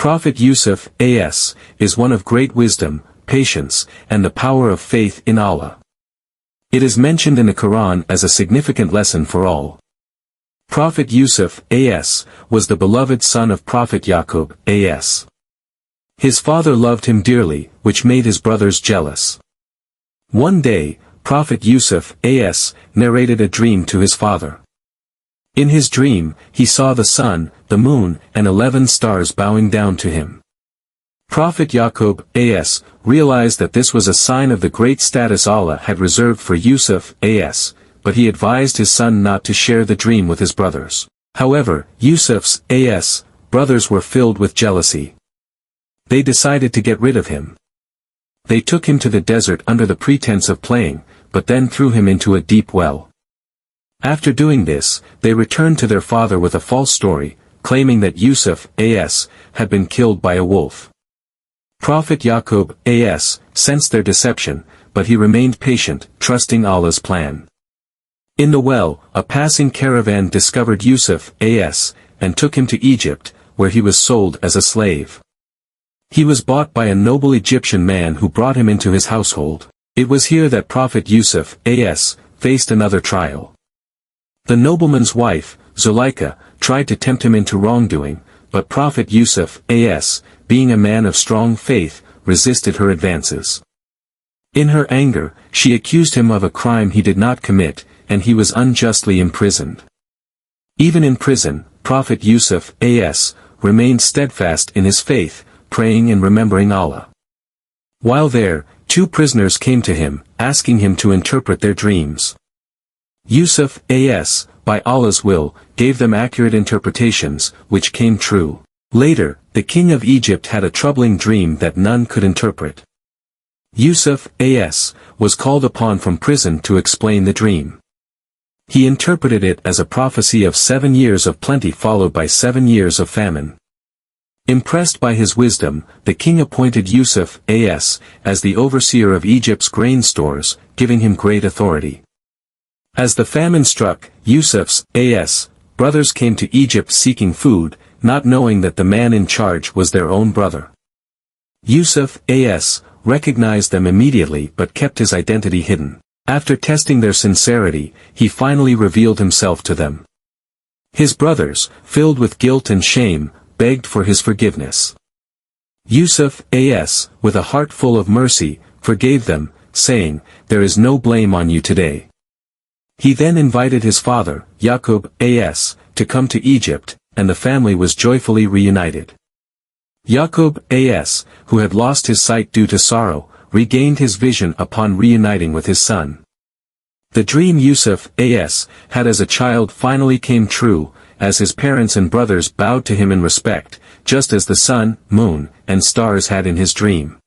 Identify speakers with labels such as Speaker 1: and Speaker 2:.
Speaker 1: Prophet Yusuf, a.s., is one of great wisdom, patience, and the power of faith in Allah. It is mentioned in the Quran as a significant lesson for all. Prophet Yusuf, a.s., was the beloved son of Prophet Yaqub, a.s. His father loved him dearly, which made his brothers jealous. One day, Prophet Yusuf, a.s., narrated a dream to his father. In his dream, he saw the sun, the moon, and 11 stars bowing down to him. Prophet Yaqub, a.s., realized that this was a sign of the great status Allah had reserved for Yusuf, a.s., but he advised his son not to share the dream with his brothers. However, Yusuf's, a.s., brothers were filled with jealousy. They decided to get rid of him. They took him to the desert under the pretense of playing, but then threw him into a deep well. After doing this, they returned to their father with a false story, claiming that Yusuf, a.s., had been killed by a wolf. Prophet Yaqub, a.s., sensed their deception, but he remained patient, trusting Allah's plan. In the well, a passing caravan discovered Yusuf, a.s., and took him to Egypt, where he was sold as a slave. He was bought by a noble Egyptian man who brought him into his household. It was here that Prophet Yusuf, a.s., faced another trial. The nobleman's wife, Zuleika, tried to tempt him into wrongdoing, but Prophet Yusuf, a.s., being a man of strong faith, resisted her advances. In her anger, she accused him of a crime he did not commit, and he was unjustly imprisoned. Even in prison, Prophet Yusuf, a.s., remained steadfast in his faith, praying and remembering Allah. While there, 2 prisoners came to him, asking him to interpret their dreams. Yusuf, a.s., by Allah's will, gave them accurate interpretations, which came true. Later, the king of Egypt had a troubling dream that none could interpret. Yusuf, a.s., was called upon from prison to explain the dream. He interpreted it as a prophecy of 7 years of plenty followed by 7 years of famine. Impressed by his wisdom, the king appointed Yusuf, a.s., as the overseer of Egypt's grain stores, giving him great authority. As the famine struck, Yusuf's, a.s., brothers came to Egypt seeking food, not knowing that the man in charge was their own brother. Yusuf, a.s., recognized them immediately but kept his identity hidden. After testing their sincerity, he finally revealed himself to them. His brothers, filled with guilt and shame, begged for his forgiveness. Yusuf, a.s., with a heart full of mercy, forgave them, saying, "There is no blame on you today." He then invited his father, Yaqub, a.s., to come to Egypt, and the family was joyfully reunited. Yaqub, a.s., who had lost his sight due to sorrow, regained his vision upon reuniting with his son. The dream Yusuf, a.s., had as a child finally came true, as his parents and brothers bowed to him in respect, just as the sun, moon, and stars had in his dream.